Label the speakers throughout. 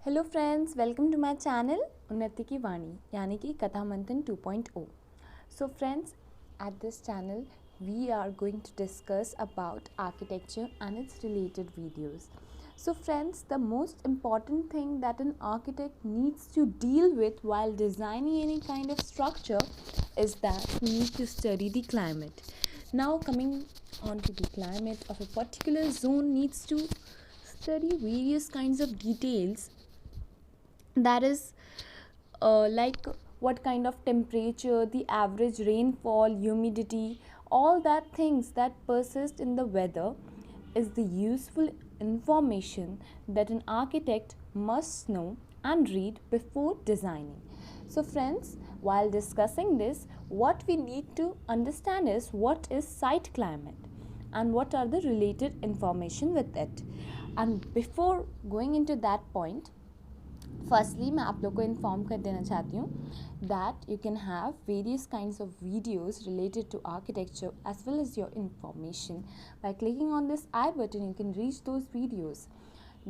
Speaker 1: Hello friends, welcome to my channel Unnati की वाणी यानी कि कथा मंथन 2.0. So friends, at this channel we are going to discuss about architecture and its related videos. So friends, the most important thing that an architect needs to deal with while designing any kind of structure is that he needs to study the climate. Now coming on to the climate of a particular zone needs to study various kinds of details, that is like what kind of temperature, the average rainfall, humidity, all that things that persist in the weather is the useful information that an architect must know and read before designing. So friends, while discussing this, what we need to understand is what is site climate and what are the related information with it. And before going into that point, firstly मैं आप लोग को inform कर देना चाहती हूँ that you can have various kinds of videos related to architecture as well as your information by clicking on this I button you can reach those videos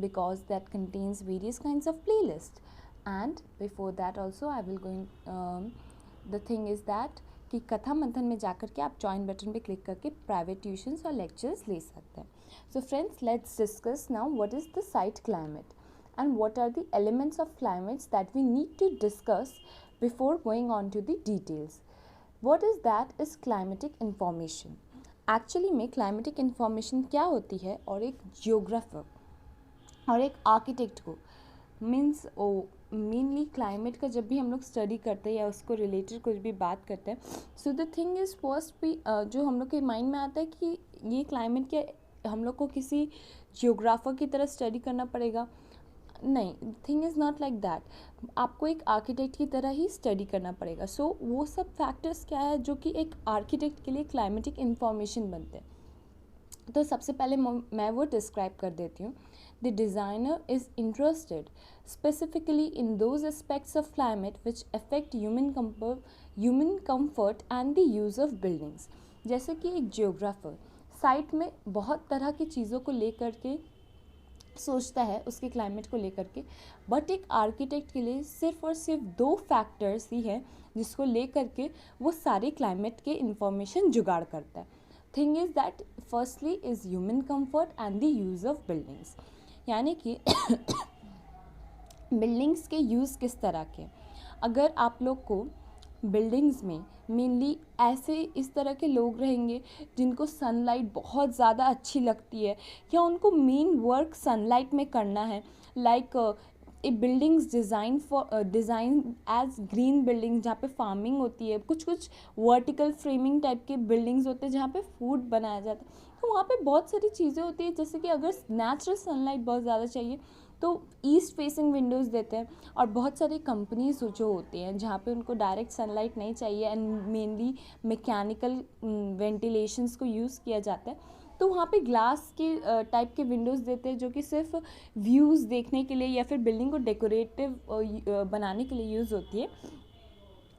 Speaker 1: because that contains various kinds of playlist. And before that also I will going the thing is that कि कथा मंथन में जाकर के आप join button पे click करके private tuitions और लेक्चर्स ले सकते हैं. So friends, let's discuss now what is the site climate and what are the elements of climates that we need to discuss before going on to the details. What is that is climatic information. Actually में climatic information क्या होती है और एक geographer और एक architect को means mainly climate का जब भी हम लोग स्टडी करते हैं या उसको रिलेटेड कुछ भी बात करते हैं, so the thing is first भी जो हम लोग के माइंड में आता है कि ये क्लाइमेट क्या हम लोग को किसी जियोग्राफर की तरह स्टडी करना पड़ेगा. नहीं, thing is not like that. आपको एक आर्किटेक्ट की तरह ही स्टडी करना पड़ेगा. सो वो सब फैक्टर्स क्या है जो कि एक आर्किटेक्ट के लिए क्लाइमेटिक इन्फॉर्मेशन बनते हैं. तो सबसे पहले मैं वो डिस्क्राइब कर देती हूँ. The designer is interested specifically in those aspects of climate which affect human comfort and the use of buildings. जैसे कि एक जियोग्राफर साइट में बहुत तरह की चीज़ों को लेकर के सोचता है, उसके क्लाइमेट को लेकर के, बट एक आर्किटेक्ट के लिए सिर्फ और सिर्फ दो फैक्टर्स ही हैं जिसको लेकर के वो सारे क्लाइमेट के इंफॉर्मेशन जुगाड़ करता है. Thing is that firstly is human comfort and the use of buildings. यानी कि बिल्डिंग्स के यूज़ किस तरह के. अगर आप लोग को बिल्डिंग्स में मेनली ऐसे इस तरह के लोग रहेंगे जिनको सनलाइट बहुत ज़्यादा अच्छी लगती है या उनको मेन वर्क सनलाइट में करना है, like a buildings design as green building जहाँ पे फार्मिंग होती है, कुछ कुछ वर्टिकल फ्रेमिंग टाइप के बिल्डिंग्स होते हैं जहाँ पे फूड बनाया जाता है. तो वहाँ पे बहुत सारी चीज़ें होती है, जैसे कि अगर नेचुरल सनलाइट बहुत ज़्यादा चाहिए तो ईस्ट फेसिंग विंडोज़ देते हैं. और बहुत सारी कंपनीज जो होती हैं जहाँ पे उनको डायरेक्ट सनलाइट नहीं चाहिए एंड मेनली मैकेनिकल वेंटिलेशंस को यूज़ किया जाता है, तो वहाँ पे ग्लास के टाइप के विंडोज़ देते हैं जो कि सिर्फ व्यूज़ देखने के लिए या फिर बिल्डिंग को डेकोरेटिव बनाने के लिए यूज़ होती है.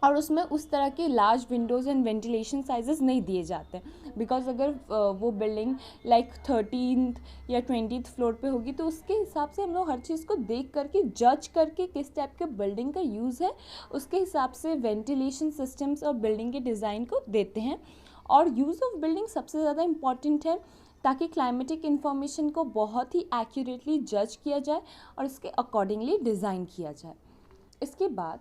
Speaker 1: और उसमें उस तरह के large Windows and ventilation sizes नहीं दिए जाते, बिकॉज अगर वो बिल्डिंग लाइक 13th या 20th फ्लोर पे होगी तो उसके हिसाब से हम लोग हर चीज़ को देख करके जज करके किस टाइप के बिल्डिंग का यूज़ है उसके हिसाब से वेंटिलेशन सिस्टम्स और बिल्डिंग के डिज़ाइन को देते हैं. और यूज़ ऑफ बिल्डिंग सबसे ज़्यादा इम्पॉर्टेंट है ताकि क्लाइमेटिक इन्फॉर्मेशन को बहुत ही एक्यूरेटली जज किया जाए और इसके अकॉर्डिंगली डिज़ाइन किया जाए. इसके बाद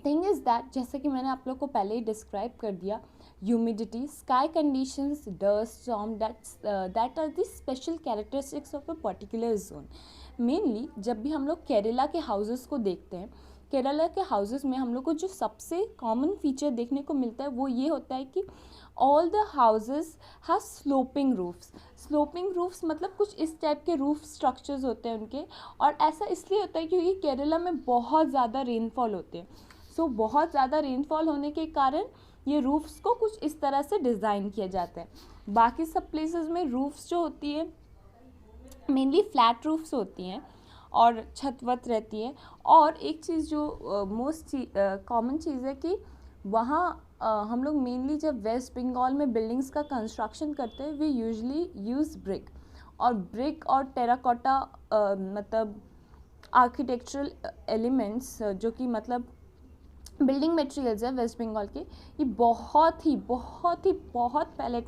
Speaker 1: थिंग इज़ दैट, जैसे कि मैंने आप लोग को पहले ही डिस्क्राइब कर दिया, humidity, sky conditions, dust storm, that are the special characteristics of a particular zone. Mainly जब भी हम लोग केरला के हाउसेस को देखते हैं, केरला के हाउसेस में हम लोग को जो सबसे कॉमन फीचर देखने को मिलता है वो ये होता है कि all the houses have sloping roofs. Sloping roofs मतलब कुछ इस टाइप के रूफ स्ट्रक्चर्स होते हैं उनके. और ऐसा इसलिए होता है क्योंकि केरला में बहुत ज़्यादा रेनफॉल होते हैं. सो बहुत ज़्यादा रेनफॉल होने के कारण ये रूफ्स को कुछ इस तरह से डिज़ाइन किया जाता है. बाकी सब प्लेसेस में रूफ्स जो होती है मेनली फ्लैट रूफ्स होती हैं और छतवत रहती है. और एक चीज़ जो मोस्ट कॉमन चीज़ है कि वहाँ हम लोग मेनली जब वेस्ट बंगाल में बिल्डिंग्स का कंस्ट्रक्शन करते हैं वी यूजुअली यूज़ ब्रिक. और ब्रिक और टेराकोटा मतलब आर्किटेक्चरल एलिमेंट्स जो कि मतलब बिल्डिंग मटेरियल्स है वेस्ट बंगाल के, ये बहुत पहले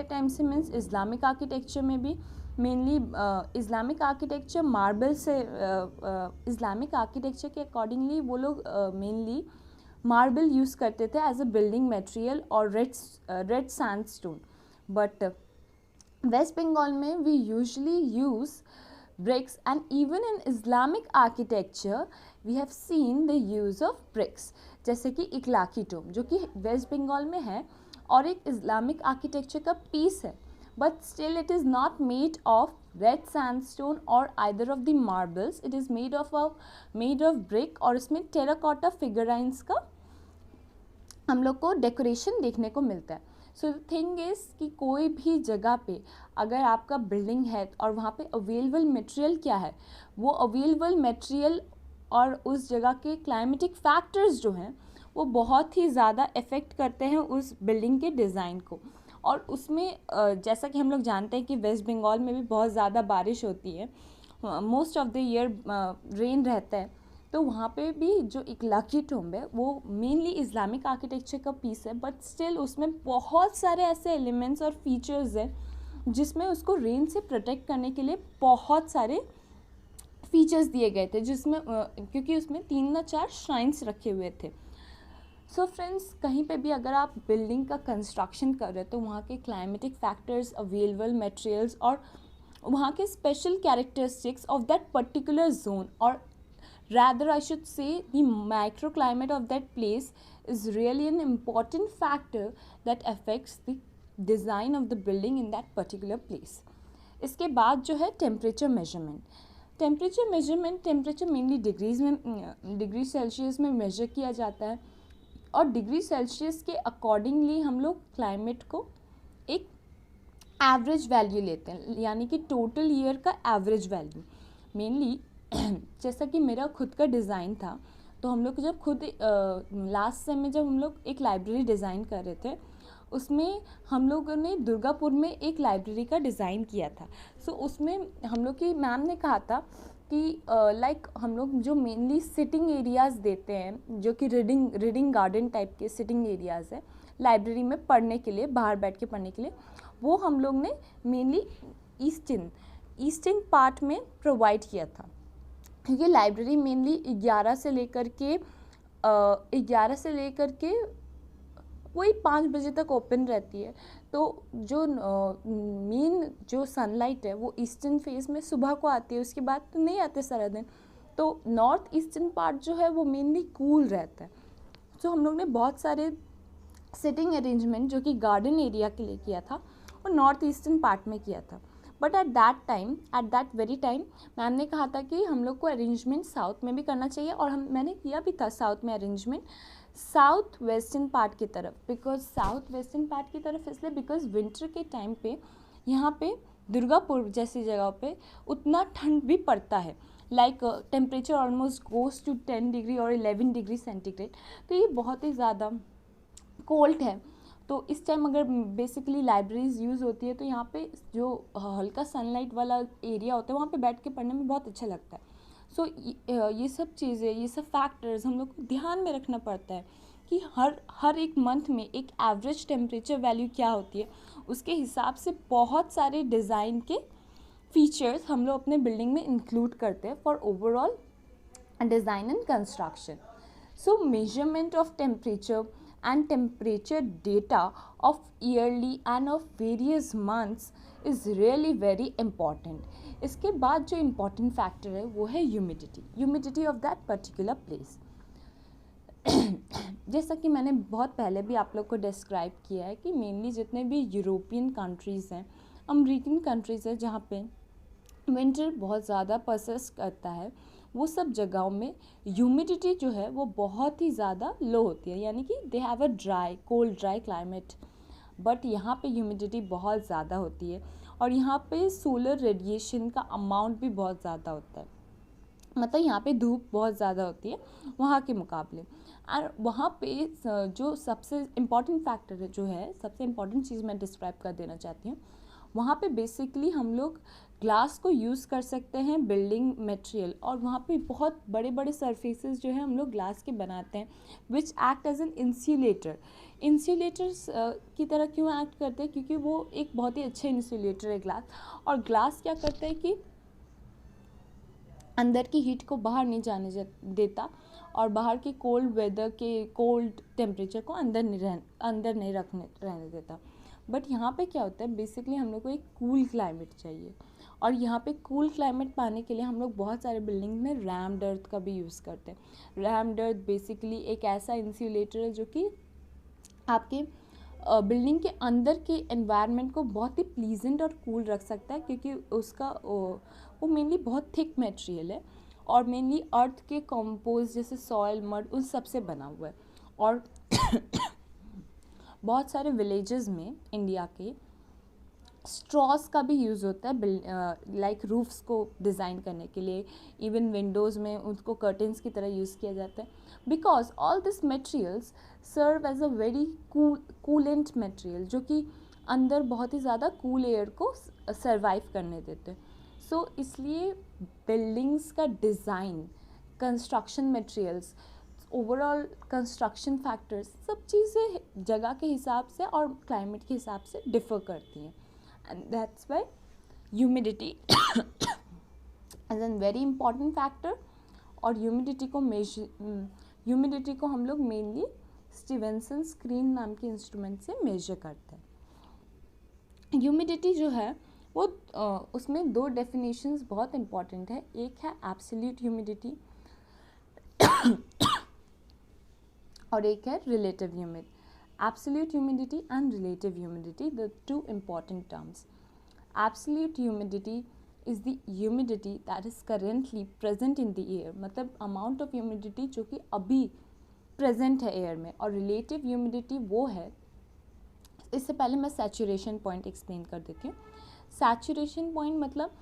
Speaker 1: टाइम से मीन्स इस्लामिक आर्किटेक्चर में भी मेनली इस्लामिक आर्किटेक्चर मार्बल से इस्लामिक आर्किटेक्चर के अकॉर्डिंगली वो लोग मेनली मार्बल यूज़ करते थे एज अ बिल्डिंग मटेरियल और red sandstone, but West Bengal में we usually use bricks, and even in Islamic architecture we have seen the use of bricks, जैसे कि इकलाकी टोम जो कि वेस्ट बंगाल में है और एक इस्लामिक आर्किटेक्चर का पीस है, but still it is not made of red sandstone और either of the marbles, it is made of brick और इसमें टेराकोटा फिगराइंस का हम लोग को डेकोरेशन देखने को मिलता है। सो द थिंग इज़ कि कोई भी जगह पे अगर आपका बिल्डिंग है और वहाँ पे अवेलेबल मटेरियल क्या है, वो अवेलेबल मटेरियल और उस जगह के क्लाइमेटिक फैक्टर्स जो हैं वो बहुत ही ज़्यादा इफ़ेक्ट करते हैं उस बिल्डिंग के डिज़ाइन को। और उसमें जैसा कि हम लोग जानते हैं कि वेस्ट बंगाल में भी बहुत ज़्यादा बारिश होती है, most of the year rain रहता है, तो वहाँ पे भी जो इकलाकी टोम्ब है वो मेनली इस्लामिक आर्किटेक्चर का पीस है, बट स्टिल उसमें बहुत सारे ऐसे एलिमेंट्स और फीचर्स हैं जिसमें उसको रेन से प्रोटेक्ट करने के लिए बहुत सारे फीचर्स दिए गए थे, जिसमें क्योंकि उसमें 3 या 4 श्राइन्स रखे हुए थे। सो फ्रेंड्स, कहीं पे भी अगर आप बिल्डिंग का कंस्ट्रक्शन कर रहे हो तो वहाँ के क्लाइमेटिक फैक्टर्स, अवेलेबल मटेरियल्स और वहाँ के special characteristics of that particular zone, or rather I should say the microclimate of that place is really an important factor that affects the design of the building in that particular place. इसके बाद जो है temperature measurement, temperature mainly degree Celsius में major किया जाता है और degree Celsius के अकॉर्डिंगली हम लोग क्लाइमेट को एक एवरेज वैल्यू लेते हैं, यानी कि टोटल ईयर का एवरेज वैल्यू। मेनली जैसा कि मेरा खुद का डिज़ाइन था, तो हम लोग जब खुद लास्ट सेम में जब हम लोग एक लाइब्रेरी डिज़ाइन कर रहे थे, उसमें हम लोगों ने दुर्गापुर में एक लाइब्रेरी का डिज़ाइन किया था। सो उसमें हम लोग की मैम ने कहा था कि लाइक हम लोग जो मेनली सिटिंग एरियाज़ देते हैं, जो कि रीडिंग गार्डन टाइप के सिटिंग एरियाज़ है लाइब्रेरी में पढ़ने के लिए, बाहर बैठ के पढ़ने के लिए, वो हम लोग ने मेनली ईस्टर्न पार्ट में प्रोवाइड किया था, क्योंकि लाइब्रेरी मेनली 11 से लेकर के वही 5 बजे तक ओपन रहती है। तो जो मेन जो सनलाइट है वो ईस्टर्न फेस में सुबह को आती है, उसके बाद तो नहीं आते सारा दिन, तो नॉर्थ ईस्टर्न पार्ट जो है वो मेनली कूल रहता है। तो हम लोग ने बहुत सारे सिटिंग अरेंजमेंट जो कि गार्डन एरिया के लिए किया था वो नॉर्थ ईस्टर्न पार्ट में किया था, but at that very time ma'am ने कहा था कि हम लोग को अरेंजमेंट साउथ में भी करना चाहिए, और मैंने किया भी था साउथ में अरेंजमेंट, साउथ वेस्टर्न पार्ट की तरफ। इसलिए बिकॉज विंटर के टाइम पे यहाँ पे दुर्गापुर जैसी जगह पे उतना ठंड भी पड़ता है, like temperature almost goes to 10 degree और 11 डिग्री सेंटीग्रेड, तो ये बहुत ही ज़्यादा कोल्ड है। तो इस टाइम अगर बेसिकली लाइब्रेरीज यूज़ होती है तो यहाँ पे जो हल्का सनलाइट वाला एरिया होता है वहाँ पे बैठ के पढ़ने में बहुत अच्छा लगता है। सो ये सब चीज़ें, ये सब फैक्टर्स हम लोग को ध्यान में रखना पड़ता है कि हर एक मंथ में एक एवरेज टेम्परेचर वैल्यू क्या होती है, उसके हिसाब से बहुत सारे डिज़ाइन के फीचर्स हम लोग अपने बिल्डिंग में इंक्लूड करते हैं for overall design and construction. So measurement of temperature and temperature data of yearly and of various months is really very important. इसके बाद जो important factor है वो है humidity of that particular place. जैसा कि मैंने बहुत पहले भी आप लोग को डिस्क्राइब किया है कि मेनली जितने भी यूरोपियन कंट्रीज़ हैं, अमेरिकन कंट्रीज़ हैं जहाँ पे विंटर बहुत ज़्यादा परसिस्ट करता है, वो सब जगहों में ह्यूमिडिटी जो है वो बहुत ही ज़्यादा लो होती है, यानी कि they have a cold dry climate, but यहाँ पे ह्यूमिडिटी बहुत ज़्यादा होती है और यहाँ पे सोलर रेडिएशन का अमाउंट भी बहुत ज़्यादा होता है, मतलब यहाँ पे धूप बहुत ज़्यादा होती है वहाँ के मुकाबले। और वहाँ पे जो सबसे इम्पॉर्टेंट फैक्टर है, जो है सबसे इम्पॉर्टेंट चीज़ मैं डिस्क्राइब कर देना चाहती हूँ, वहाँ पे बेसिकली हम लोग ग्लास को यूज़ कर सकते हैं बिल्डिंग मटेरियल, और वहाँ पे बहुत बड़े बड़े सरफेसेस जो है हम लोग ग्लास के बनाते हैं which act as an insulator. Insulators की तरह क्यों एक्ट करते हैं? क्योंकि वो एक बहुत ही अच्छा इंसुलेटर है ग्लास। और ग्लास क्या करता है कि अंदर की हीट को बाहर नहीं जाने देता, और बाहर के कोल्ड वेदर के कोल्ड टेम्परेचर को अंदर नहीं रहने देता। बट यहाँ पे क्या होता है, बेसिकली हम लोग को एक कूल क्लाइमेट चाहिए, और यहाँ पे कूल क्लाइमेट पाने के लिए हम लोग बहुत सारे बिल्डिंग में रैम्ड अर्थ का भी यूज़ करते हैं। रैम्ड अर्थ बेसिकली एक ऐसा इंसुलेटर है जो कि आपके बिल्डिंग के अंदर के एनवायरनमेंट को बहुत ही प्लीजेंट और कूल रख सकता है, क्योंकि उसका वो मेनली बहुत थिक मटेरियल है, और मेनली अर्थ के कंपोज जैसे सॉइल मड उन सब से बना हुआ है। और बहुत सारे विलेजेस में इंडिया के स्ट्रॉस का भी यूज़ होता है, लाइक रूफ्स को डिज़ाइन करने के लिए, इवन विंडोज़ में उसको कर्टन्स की तरह यूज़ किया जाता है, because all this materials serve as a very coolant material, जो कि अंदर बहुत ही ज़्यादा कूल एयर को सर्वाइव करने देते हैं। सो इसलिए बिल्डिंग्स का design, construction materials, overall construction factors, सब चीज़ें जगह के हिसाब से और क्लाइमेट के हिसाब से डिफ़र करती हैं, and that's why humidity as an very important factor. और ह्यूमिडिटी को हम लोग मेनली स्टीवेंसन स्क्रीन नाम के इंस्ट्रूमेंट से मेजर करते हैं। ह्यूमिडिटी जो है वो उसमें दो डेफिनेशंस बहुत इंपॉर्टेंट है, एक है एब्सोल्यूट ह्यूमिडिटी और एक है relative humidity. Absolute humidity and relative humidity, the two important terms. Absolute humidity is the humidity that is currently present in the air, मतलब amount of humidity जो कि अभी present है air में, और relative humidity वो है, इससे पहले मैं saturation point explain कर देती हूँ। Saturation point मतलब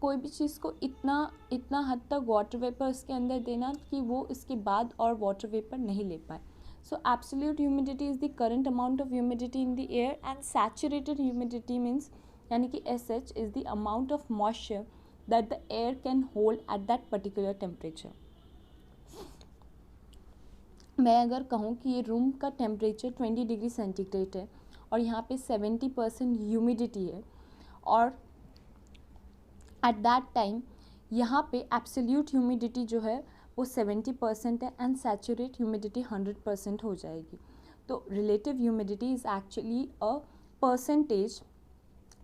Speaker 1: कोई भी चीज़ को इतना हद तक वाटर वेपर उसके अंदर देना कि वो इसके बाद और वाटर वेपर नहीं ले पाए। So absolute humidity is the current amount of humidity in the air, and saturated humidity means यानी कि SH is the amount of moisture that the air can hold at that particular temperature. मैं अगर कहूँ कि ये room का temperature 20 degree centigrade है और यहाँ पे 70% ह्यूमिडिटी है, और एट दैट टाइम यहाँ पे एब्सोल्यूट ह्यूमिडिटी जो है वो 70% है, एंड सैचुरेट ह्यूमिडिटी 100% हो जाएगी। तो relative humidity is actually a percentage,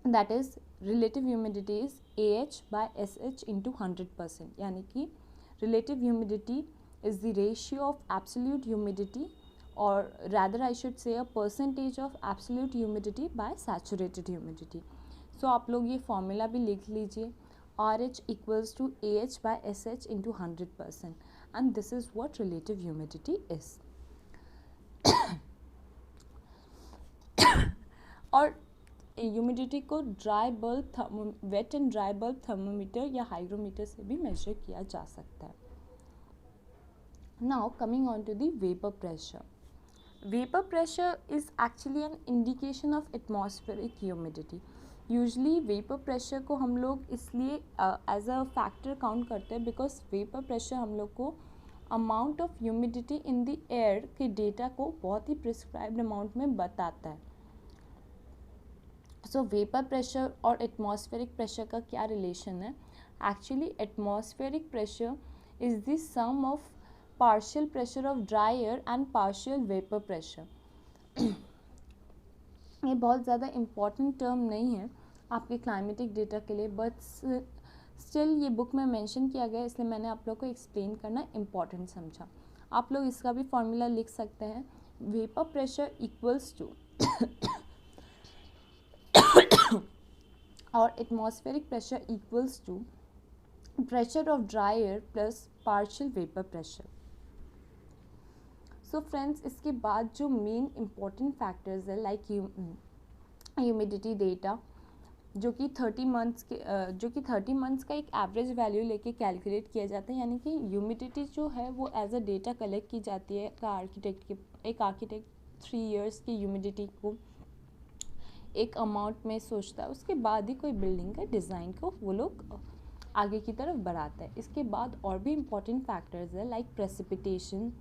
Speaker 1: that is relative humidity is AH/SH into 100%, यानी कि relative humidity is the ratio of absolute humidity, और rather I should say a percentage of absolute humidity by saturated humidity. So आप लोग ये formula भी लिख लीजिए, RH equals to AH/SH into 100%, and this is what relative humidity is. और humidity को wet and dry bulb thermometer या hygrometer से भी मेजर किया जा सकता है। Now coming on to the vapor pressure. Vapor pressure is actually an indication of atmospheric humidity. Usually vapour pressure को हम लोग इसलिए एज अ फैक्टर काउंट करते हैं बिकॉज वेपर प्रेशर हम लोग को amount of humidity in the air के डेटा को बहुत ही प्रिस्क्राइब्ड अमाउंट में बताता है। सो वेपर प्रेशर और एटमॉस्फेरिक प्रेशर का क्या रिलेशन है? Actually atmospheric pressure is the sum of partial pressure of dry air and partial vapour pressure. ये बहुत ज़्यादा इम्पॉर्टेंट टर्म नहीं है आपके क्लाइमेटिक डेटा के लिए, बट स्टिल ये बुक में मेंशन किया गया, इसलिए मैंने आप लोग को एक्सप्लेन करना इम्पॉर्टेंट समझा। आप लोग इसका भी फॉर्मूला लिख सकते हैं, वेपर प्रेशर इक्वल्स टू और atmospheric pressure equals to pressure of dry air plus partial vapour pressure. So friends, इसके बाद जो मेन इम्पॉर्टेंट फैक्टर्स है लाइक ह्यूमिडिटी डेटा, जो कि 30 मंथ्स का एक एवरेज वैल्यू लेके कैलकुलेट किया जाता है, यानी कि ह्यूमिडिटी जो है वो एज अ डेटा कलेक्ट की जाती है एक आर्किटेक्ट 3 इयर्स की ह्यूमिडिटी को एक अमाउंट में सोचता है, उसके बाद ही कोई बिल्डिंग का डिज़ाइन को वो लोग आगे की तरफ बढ़ाता है। इसके बाद और भी इम्पॉर्टेंट फैक्टर्स है like precipitation,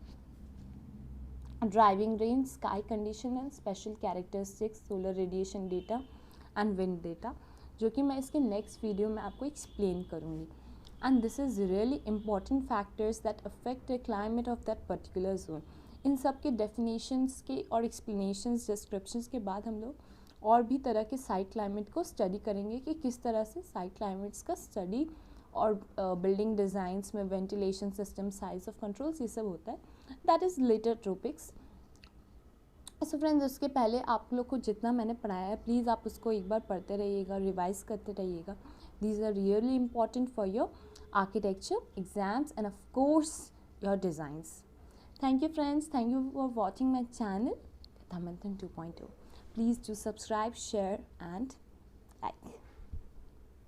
Speaker 1: driving rain, sky condition and special characteristics, solar radiation data and wind data, जो कि मैं इसके नेक्स्ट वीडियो में आपको एक्सप्लेन करूँगी। And this is really important factors that affect the climate of that particular zone. इन सब के डेफिनेशंस के और एक्सप्लेनेशंस, डिस्क्रिप्शंस के बाद हम लोग और भी तरह के साइट क्लाइमेट को स्टडी करेंगे कि किस तरह से साइट क्लाइमेट्स का स्टडी और बिल्डिंग डिज़ाइंस में ventilation system, size of controls, ये सब होता है। That is later topics. So friends, उसके पहले आप लोग को जितना मैंने पढ़ाया है प्लीज़ आप उसको एक बार पढ़ते रहिएगा, रिवाइज करते रहिएगा। These are really important for your architecture exams and of course your designs. Thank you friends, thank you for watching my channel Katha Manthan 2.0. Please do subscribe, share and like.